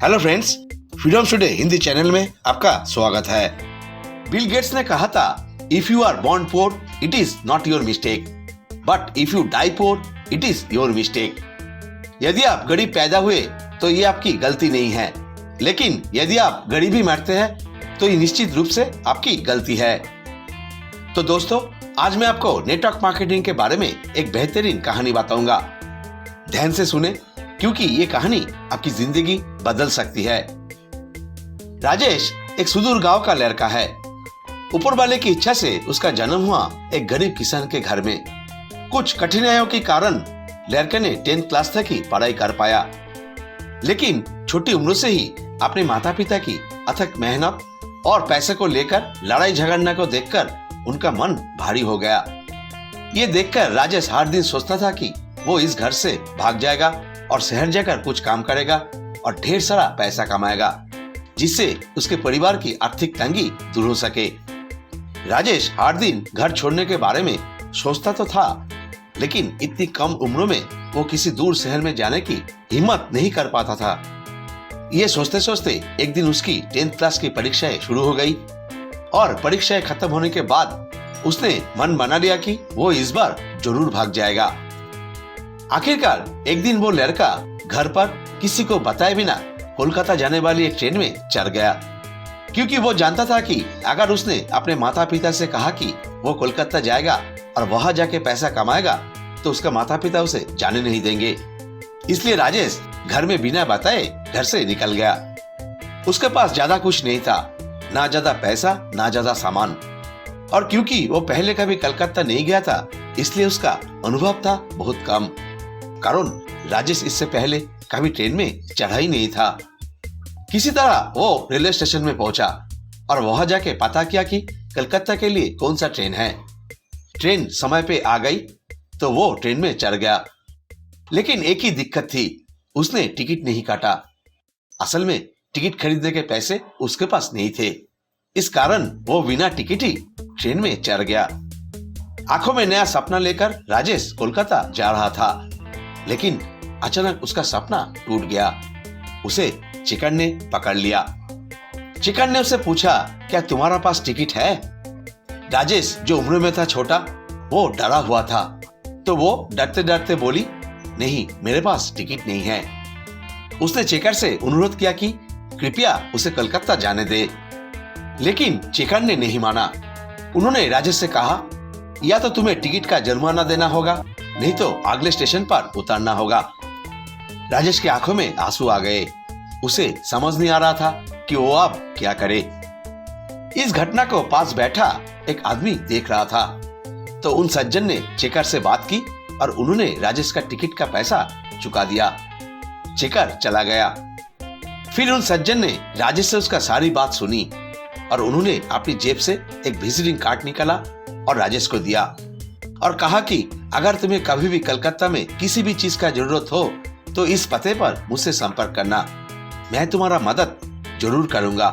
Hello friends, Freedom Today Hindi channel में आपका स्वागत है। बिल गेट्स ने कहा था, if you are born poor it is not your mistake, but if you die poor it is your mistake. यदि आप गरीब पैदा हुए तो ये आपकी गलती नहीं है, लेकिन यदि आप गरीब ही मरते हैं तो ये निश्चित रूप से आपकी गलती है। तो दोस्तों, आज मैं आपको नेटवर्क मार्केटिंग के बारे में एक बेहतरीन कहानी बताऊंगा। ध्यान से सुने, क्योंकि ये कहानी आपकी जिंदगी बदल सकती है। राजेश एक सुदूर गांव का लड़का है। ऊपर वाले की इच्छा से उसका जन्म हुआ एक गरीब किसान के घर में। कुछ कठिनाइयों के कारण लड़के ने 10th क्लास तक ही पढ़ाई कर पाया, लेकिन छोटी उम्र से ही अपने माता पिता की अथक मेहनत और पैसे को लेकर लड़ाई झगड़ने को देखकर उनका मन भारी हो गया। ये देखकर राजेश हर दिन सोचता था कि वो इस घर से भाग जाएगा और शहर जाकर कुछ काम करेगा और ढेर सारा पैसा कमाएगा, जिससे उसके परिवार की आर्थिक तंगी दूर हो सके। राजेश हर दिन घर छोड़ने के बारे में सोचता तो था, लेकिन इतनी कम उम्र में वो किसी दूर शहर में जाने की हिम्मत नहीं कर पाता था। ये सोचते सोचते एक दिन उसकी 10th क्लास की परीक्षाएं शुरू हो गई और परीक्षाएं खत्म होने के बाद उसने मन बना लिया कि वो इस बार जरूर भाग जाएगा। आखिरकार एक दिन वो लड़का घर पर किसी को बताए बिना कोलकाता जाने वाली एक ट्रेन में चढ़ गया, क्योंकि वो जानता था कि अगर उसने अपने माता पिता से कहा कि वो कोलकाता जाएगा और वहां जाके पैसा कमाएगा तो उसका माता पिता उसे जाने नहीं देंगे। इसलिए राजेश घर में बिना बताए घर से निकल गया। उसके पास ज्यादा कुछ नहीं था, ना ज्यादा पैसा ना ज्यादा सामान, और क्योंकि वो पहले कभी कलकत्ता नहीं गया था इसलिए उसका अनुभव था बहुत कम, कारण राजेश इससे पहले कभी ट्रेन में चढ़ा ही नहीं था। किसी तरह वो रेलवे स्टेशन में पहुंचा और वहां जाके पता किया कि कलकत्ता के लिए कौन सा ट्रेन है। ट्रेन समय पे आ गई तो वो ट्रेन में चढ़ गया, लेकिन एक ही दिक्कत थी, उसने टिकट नहीं काटा। असल में टिकट खरीदने के पैसे उसके पास नहीं थे, इस कारण वो बिना टिकट ही ट्रेन में चढ़ गया। आंखों में नया सपना लेकर राजेश कोलकाता जा रहा था, लेकिन अचानक उसका सपना टूट गया। उसे चिकन ने पकड़ लिया। चिकन ने उसे पूछा, क्या तुम्हारा पास टिकट है? राजेश जो उम्र में था छोटा, वो डरा हुआ था, तो वो डरते डरते बोली, नहीं, मेरे पास टिकट नहीं है। उसने चिकन से अनुरोध किया कि कृपया उसे कलकत्ता जाने दे, लेकिन चिकन ने नहीं माना। उन्होंने राजेश से कहा, या तो तुम्हें टिकट का जुर्माना देना होगा, नहीं तो अगले स्टेशन पर उतरना होगा। राजेश की आंखों में आंसू आ गए। उसे समझ नहीं आ रहा था कि वो अब क्या करे। इस घटना को पास बैठा एक आदमी देख रहा था, तो उन सज्जन ने चेकर से बात की और उन्होंने राजेश का टिकट का पैसा चुका दिया। चेकर चला गया। फिर उन सज्जन ने राजेश से उसका सारी बात सुनी और उन्होंने अपनी जेब से एक विजिटिंग कार्ड निकाला और राजेश को दिया और कहा कि अगर तुम्हें कभी भी कलकत्ता में किसी भी चीज का जरूरत हो तो इस पते पर मुझसे संपर्क करना, मैं तुम्हारा मदद जरूर करूंगा।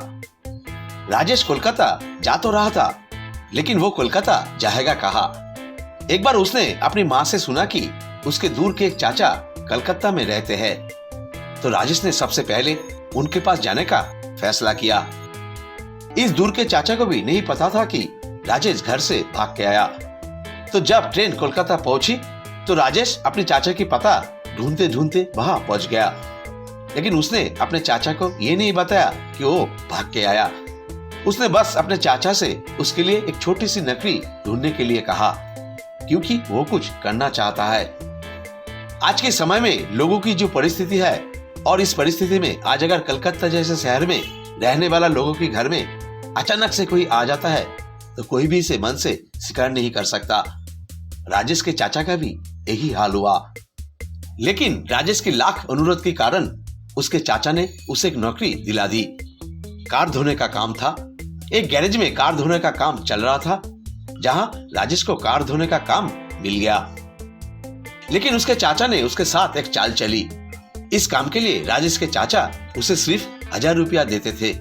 राजेश कोलकाता जा तो रहा था, लेकिन वो कोलकाता जाएगा कहाँ? एक बार उसने अपनी माँ से सुना कि उसके दूर के एक चाचा कलकत्ता में रहते हैं, तो राजेश ने सबसे पहले उनके पास जाने का फैसला किया। इस दूर के चाचा को भी नहीं पता था कि राजेश घर से भाग के आया। तो जब ट्रेन कोलकाता पहुंची तो राजेश अपने चाचा की पता ढूंढते ढूंढते वहां पहुंच गया, लेकिन उसने अपने चाचा को ये नहीं बताया कि वो भाग के आया। उसने बस अपने चाचा से उसके लिए एक छोटी सी नौकरी ढूंढने के लिए कहा, क्योंकि वो कुछ करना चाहता है। आज के समय में लोगों की जो परिस्थिति है, और इस परिस्थिति में आज अगर कलकत्ता जैसे शहर में रहने वाला लोगों के घर में अचानक से कोई आ जाता है तो कोई भी इसे मन से स्वीकार नहीं कर सकता। राजेश के चाचा का भी यही हाल हुआ, लेकिन राजेश के लाख अनुरोध के कारण उसके चाचा ने उसे एक नौकरी दिला दी। कार धोने का काम था। एक गैरेज में कार धोने का काम चल रहा था, जहां राजेश को कार धोने का काम मिल गया। लेकिन उसके चाचा ने उसके साथ एक चाल चली। इस काम के लिए राजेश के चाचा उसे सिर्फ 1000 रुपया देते थे,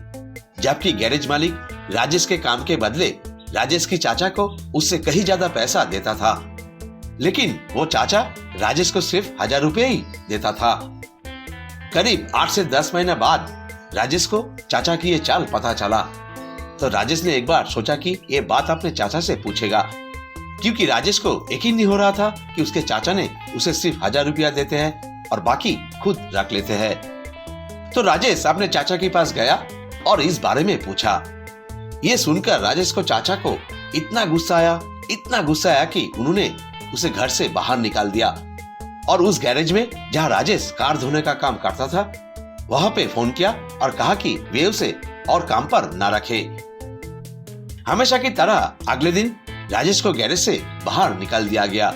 जबकि गैरेज मालिक राजेश के काम के बदले राजेश की चाचा को उससे कहीं ज्यादा पैसा देता था। लेकिन वो चाचा राजेश को सिर्फ 1000 रुपये ही देता था। करीब 8 से 10 महीने बाद राजेश को चाचा की ये चाल पता चला तो राजेश ने एक बार सोचा कि ये बात अपने चाचा से पूछेगा, क्योंकि राजेश को यकीन नहीं हो रहा था कि उसके चाचा ने उसे सिर्फ 1000 रुपया देते हैं और बाकी खुद रख लेते हैं। तो राजेश अपने चाचा के पास गया और इस बारे में पूछा। ये सुनकर राजेश को चाचा को इतना गुस्सा आया कि उन्होंने उसे घर से बाहर निकाल दिया और उस गैरेज में जहाँ राजेश कार धोने का काम करता था वहां पे फोन किया और कहा कि वे उसे और काम पर न रखे। हमेशा की तरह अगले दिन राजेश को गैरेज से बाहर निकाल दिया गया।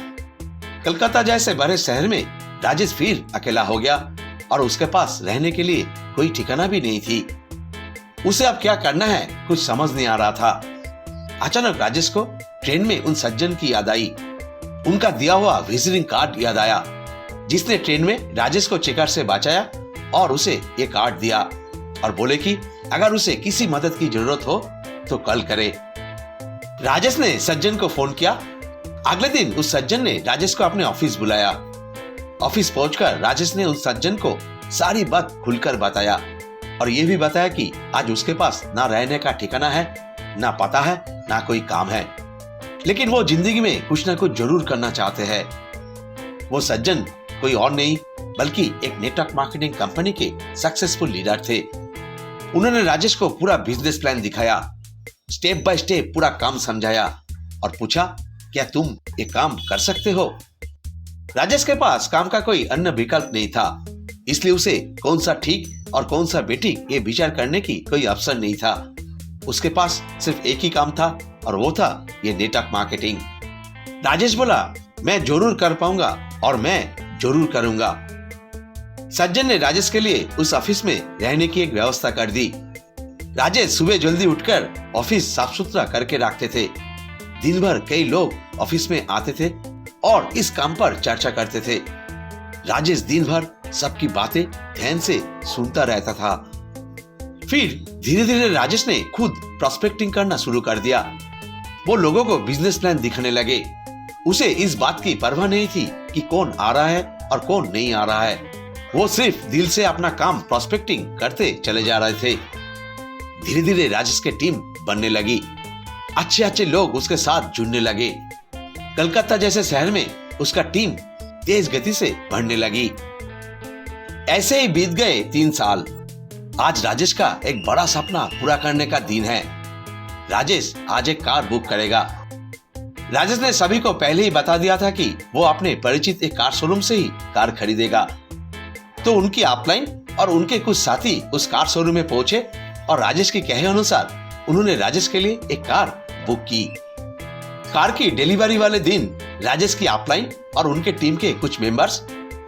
कलकत्ता जैसे बड़े शहर में राजेश फिर अकेला हो गया और उसके पास रहने के लिए कोई ठिकाना भी नहीं थी। उसे अब क्या करना है कुछ समझ नहीं आ रहा था। अचानक राजेश को ट्रेन में उन सज्जन की याद आई। उनका दिया हुआ विजिटिंग कार्ड याद आया जिसने ट्रेन में राजेश को चेकर से बचाया और उसे ये कार्ड दिया और बोले कि अगर उसे किसी मदद की जरूरत हो तो कॉल करे। राजेश ने सज्जन को फोन किया। अगले दिन उस सज्जन ने राजेश को अपने ऑफिस बुलाया। ऑफिस पहुंचकर राजेश ने उस सज्जन को सारी बात खुलकर बताया और ये भी बताया कि आज उसके पास ना रहने का ठिकाना है, ना पता है, ना कोई काम है, लेकिन वो जिंदगी में कुछ ना कुछ जरूर करना चाहते हैं। वो सज्जन कोई और नहीं बल्कि एक नेटवर्क मार्केटिंग कंपनी के सक्सेसफुल लीडर थे। उन्होंने राजेश को पूरा बिजनेस प्लान दिखाया, स्टेप बाय स्टेप पूरा काम समझाया और पूछा क्या तुम ये काम कर सकते हो। राजेश के पास काम का कोई अन्य विकल्प नहीं था, इसलिए उसे कौन सा ठीक और कौन सा बेठीक ये विचार करने की कोई अवसर नहीं था। उसके पास सिर्फ एक ही काम था और वो था ये नेटवर्क मार्केटिंग। राजेश बोला मैं जरूर कर पाऊंगा और मैं जरूर करूंगा। सज्जन ने राजेश के लिए उस ऑफिस में रहने की एक व्यवस्था कर दी। राजेश सुबह जल्दी उठकर ऑफिस साफ सुथरा करके रखते थे। दिन भर कई लोग ऑफिस में आते थे और इस काम पर चर्चा करते थे। राजेश दिन भर सबकी बातें ध्यान से सुनता रहता था। फिर धीरे धीरे राजेश ने खुद प्रोस्पेक्टिंग करना शुरू कर दिया। वो लोगों को बिजनेस प्लान दिखाने लगे। उसे इस बात की परवाह नहीं थी कि कौन आ रहा है और कौन नहीं आ रहा है। वो सिर्फ दिल से अपना काम प्रोस्पेक्टिंग करते चले जा रहे थे। धीरे धीरे राजेश की टीम बनने लगी। अच्छे अच्छे लोग उसके साथ जुड़ने लगे। कलकत्ता जैसे शहर में उसका टीम तेज गति से बढ़ने लगी। ऐसे ही बीत गए 3 साल। आज राजेश का एक बड़ा सपना पूरा करने का दिन है। राजेश आज एक कार बुक करेगा। राजेश ने सभी को पहले ही बता दिया था कि वो अपने परिचित एक कार शोरूम से ही कार खरीदेगा। तो उनकी अपलाइन और उनके कुछ साथी उस कार शोरूम में पहुंचे और राजेश के कहे अनुसार उन्होंने राजेश के लिए एक कार बुक की। कार की डिलीवरी वाले दिन राजेश की अपलाइन और उनके टीम के कुछ मेंबर्स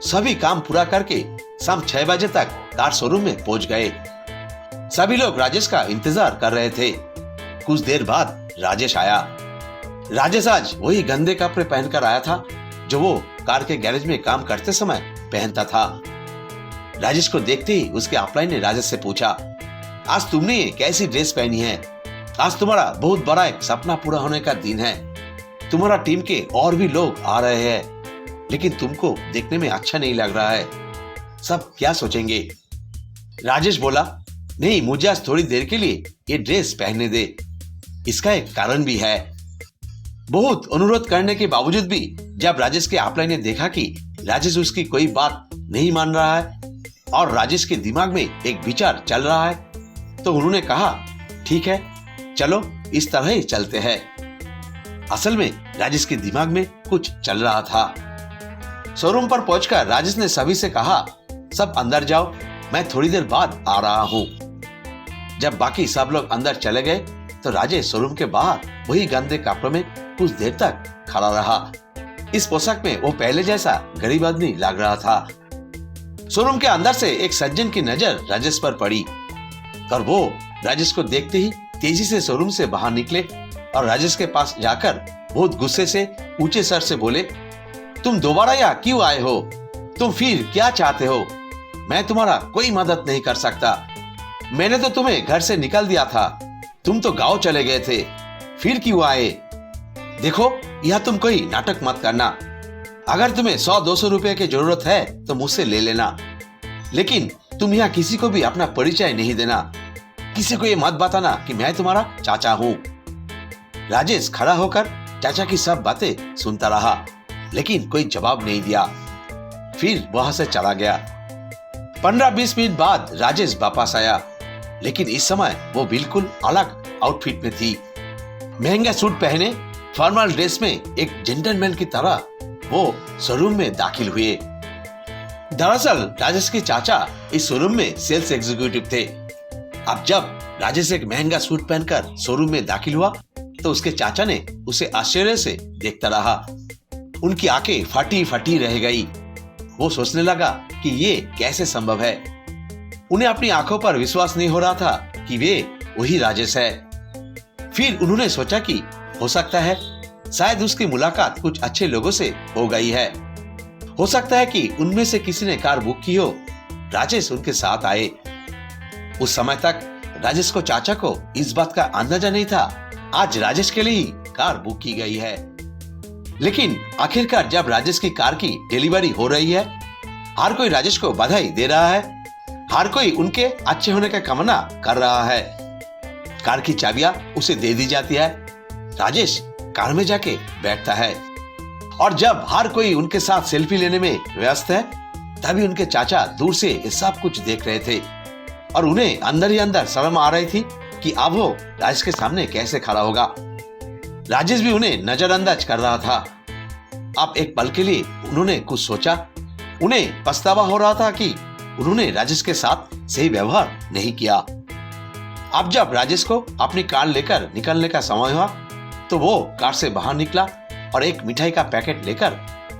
सभी काम पूरा करके शाम 6 बजे तक कार शोरूम में पहुंच गए। सभी लोग राजेश का इंतजार कर रहे थे। कुछ देर बाद राजेश आया। राजेश आज वही गंदे कपड़े पहनकर आया था जो वो कार के गैरेज में काम करते समय पहनता था। राजेश को देखते ही उसके अपलाइन ने राजेश से पूछा, आज तुमने ये कैसी ड्रेस पहनी है? आज तुम्हारा बहुत बड़ा एक सपना पूरा होने का दिन है। तुम्हारा टीम के और भी लोग आ रहे हैं, लेकिन तुमको देखने में अच्छा नहीं लग रहा है। सब क्या सोचेंगे? राजेश बोला, नहीं, मुझे आज थोड़ी देर के लिए ये ड्रेस पहनने दे। इसका एक कारण भी है। बहुत अनुरोध करने के बावजूद भी जब राजेश के अपलाइन ने देखा कि राजेश उसकी कोई बात नहीं मान रहा है और राजेश के दिमाग में एक विचार चल रहा है, तो उन्होंने कहा, ठीक है, चलो इस तरह ही चलते हैं। असल में राजेश के दिमाग में कुछ चल रहा था। शोरूम पर पहुंचकर राजेश ने सभी से कहा, सब अंदर जाओ, मैं थोड़ी देर बाद आ रहा हूँ। जब बाकी सब लोग अंदर चले गए तो राजेश शोरूम के बाहर वही गंदे कपड़ों में कुछ देर तक खड़ा रहा। इस पोशाक में वो पहले जैसा गरीब आदमी लग रहा था। शोरूम के अंदर से एक सज्जन की नजर राजेश पर पड़ी और वो राजेश को देखते ही तेजी से शोरूम से बाहर निकले और राजेश के पास जाकर बहुत गुस्से से ऊंचे स्वर से बोले, तुम दोबारा यहाँ क्यों आए हो? तुम फिर क्या चाहते हो? मैं तुम्हारा कोई मदद नहीं कर सकता। मैंने तो तुम्हें घर से निकाल दिया था। तुम तो गांव चले गए थे, फिर क्यों आए? देखो, यह तुम कोई नाटक मत करना। अगर तुम्हें 100-200 रुपए की जरूरत है तो मुझसे ले लेना, लेकिन तुम यहाँ किसी को भी अपना परिचय नहीं देना, किसी को ये मत बताना कि मैं तुम्हारा चाचा हूँ। राजेश खड़ा होकर चाचा की सब बातें सुनता रहा, लेकिन कोई जवाब नहीं दिया। फिर वहां से चला गया। 15-20 मिनट बाद राजेश वापस आया, लेकिन इस समय वो बिल्कुल अलग आउटफिट में थी। महंगा सूट पहने, फॉर्मल ड्रेस में एक जेंटलमैन की तरह वो शोरूम में दाखिल हुए। दरअसल राजेश के चाचा इस शोरूम में सेल्स एग्जीक्यूटिव थे। अब जब राजेश एक महंगा सूट पहनकर शोरूम में दाखिल हुआ तो उसके चाचा ने उसे आश्चर्य से देखता रहा। उनकी आंखें फटी फटी रह गई। वो सोचने लगा कि ये कैसे संभव है। उन्हें अपनी आंखों पर विश्वास नहीं हो रहा था कि वे वही राजेश है। फिर उन्होंने सोचा कि हो सकता है शायद उसकी मुलाकात कुछ अच्छे लोगों से हो गई है। हो सकता है कि उनमें से किसी ने कार बुक की हो। राजेश उनके साथ आए। उस समय तक राजेश को चाचा को इस बात का अंदाजा नहीं था आज राजेश के लिए ही कार बुक की गई है। लेकिन आखिरकार जब राजेश की कार की डिलीवरी हो रही है, हर कोई राजेश को बधाई दे रहा है, हर कोई उनके अच्छे होने का कामना कर रहा है। कार की चाबियां उसे दे दी जाती है। राजेश कार में जाके बैठता है और जब हर कोई उनके साथ सेल्फी लेने में व्यस्त है, तभी उनके चाचा दूर से ये सब कुछ देख रहे थे और उन्हें अंदर ही अंदर शर्म आ रही थी कि अब वो राजेश के सामने कैसे खड़ा होगा। राजेश भी उन्हें नजरअंदाज कर रहा था। अब एक पल के लिए उन्होंने कुछ सोचा। उन्हें पछतावा हो रहा था कि उन्होंने राजेश के साथ सही व्यवहार नहीं किया। अब जब राजेश को अपनी कार लेकर निकलने का समय हुआ तो वो कार से बाहर निकला और एक मिठाई का पैकेट लेकर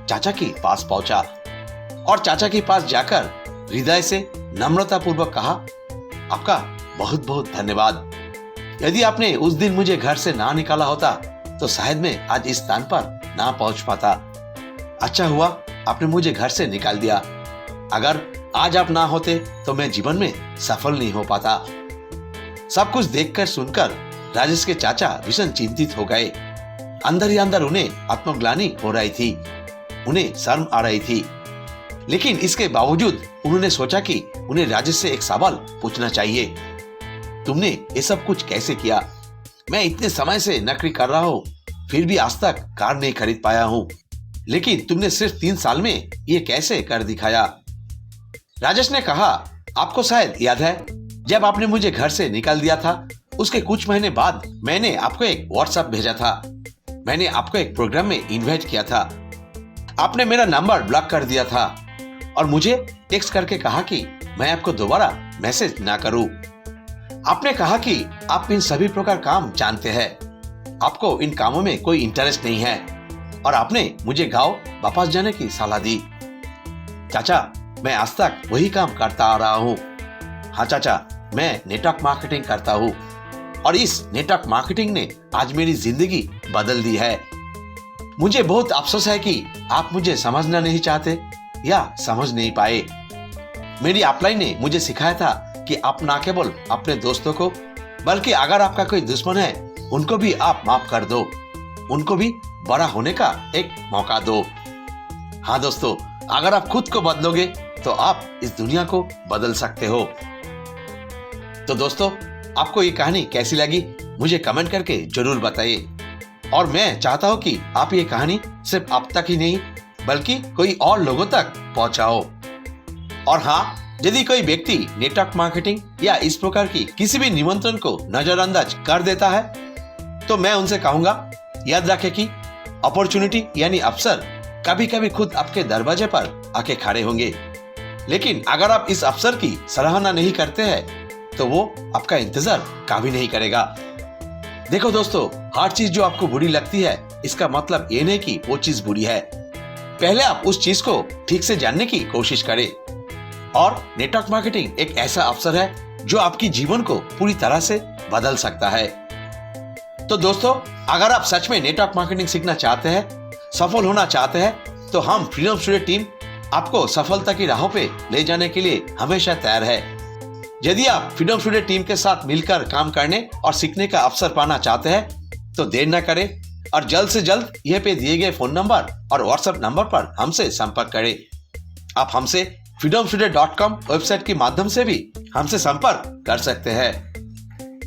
चाचा के पास पहुंचा और चाचा के पास जाकर हृदय से नम्रता पूर्वक कहा, आपका बहुत बहुत धन्यवाद। यदि आपने उस दिन मुझे घर से ना निकाला होता तो शायद मैं आज इस स्थान पर ना पहुंच पाता। अच्छा हुआ आपने मुझे घर से निकाल दिया। अगर आज आप ना होते तो मैं जीवन में सफल नहीं हो पाता। सब कुछ देखकर सुनकर राजेश के चाचा भीषण चिंतित हो गए। अंदर ही अंदर उन्हें आत्मग्लानि हो रही थी, उन्हें शर्म आ रही थी। लेकिन इसके बावजूद उन्होंने सोचा कि उन्हें राजेश से एक सवाल पूछना चाहिए। तुमने ये सब कुछ कैसे किया? मैं इतने समय से नौकरी कर रहा हूँ, फिर भी आज तक कार नहीं खरीद पाया हूँ, लेकिन तुमने सिर्फ 3 साल में ये कैसे कर दिखाया? राजेश ने कहा, आपको शायद याद है जब आपने मुझे घर से निकाल दिया था, उसके कुछ महीने बाद मैंने आपको एक व्हाट्सएप भेजा था। मैंने आपको एक प्रोग्राम में इनवाइट किया था। आपने मेरा नंबर ब्लॉक कर दिया था और मुझे टेक्स्ट करके कहा कि मैं आपको दोबारा मैसेज ना करूं। आपने कहा कि आप इन सभी प्रकार काम जानते हैं, आपको इन कामों में कोई इंटरेस्ट नहीं है और आपने मुझे गांव वापस जाने की सलाह दी। चाचा, मैं आज तक वही काम करता आ रहा हूँ। हाँ चाचा, मैं नेटवर्क मार्केटिंग करता हूँ और इस नेटवर्क मार्केटिंग ने आज मेरी जिंदगी बदल दी है। मुझे बहुत अफसोस है कि आप मुझे समझना नहीं चाहते या समझ नहीं पाए। मेरी अपलाइन ने मुझे सिखाया था कि आप ना केवल अपने दोस्तों को, बल्कि अगर आपका कोई दुश्मन है उनको भी आप माफ कर दो, उनको भी बड़ा होने का एक मौका दो। हाँ दोस्तों, अगर आप खुद को बदलोगे तो आप इस दुनिया को बदल सकते हो। तो दोस्तों, आपको ये कहानी कैसी लगी मुझे कमेंट करके जरूर बताइए और मैं चाहता हूँ कि आप ये कहानी सिर्फ आप तक ही नहीं बल्कि कोई और लोगों तक पहुंचाओ। और हाँ, यदि कोई व्यक्ति नेटवर्क मार्केटिंग या इस प्रकार की किसी भी निमंत्रण को नजरअंदाज कर देता है तो मैं उनसे कहूंगा, याद रखें कि अपॉर्चुनिटी यानी अवसर कभी कभी खुद आपके दरवाजे पर आके खड़े होंगे, लेकिन अगर आप इस अवसर की सराहना नहीं करते हैं तो वो आपका इंतजार कभी नहीं करेगा। देखो दोस्तों, हर चीज जो आपको बुरी लगती है इसका मतलब ये नहीं कि वो चीज बुरी है। पहले आप उस चीज को ठीक से जानने की कोशिश करें। और नेटवर्क मार्केटिंग एक ऐसा अवसर है जो आपकी जीवन को पूरी तरह से बदल सकता है। तो दोस्तों, अगर आप सच में नेटवर्क मार्केटिंग सीखना चाहते हैं, सफल होना चाहते हैं, तो हम फ्रीडम स्टूडियो टीम आपको सफलता की राहों पे ले जाने के लिए हमेशा तैयार है। यदि आप फ्रीडम स्टूडियो टीम के साथ मिलकर काम करने और सीखने का अवसर पाना चाहते हैं तो देर न करें और जल्द से जल्द यह पे दिए गए फोन नंबर और व्हाट्सएप नंबर पर हमसे संपर्क करें। आप हमसे freedomtoday.com वेबसाइट के माध्यम से भी हमसे संपर्क कर सकते हैं।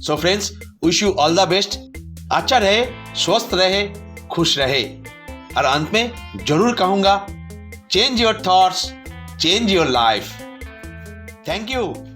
So friends, wish you all the best. अच्छा रहे, स्वस्थ रहे, खुश रहे। और अंत में जरूर कहूंगा, change your thoughts, change your life. Thank you.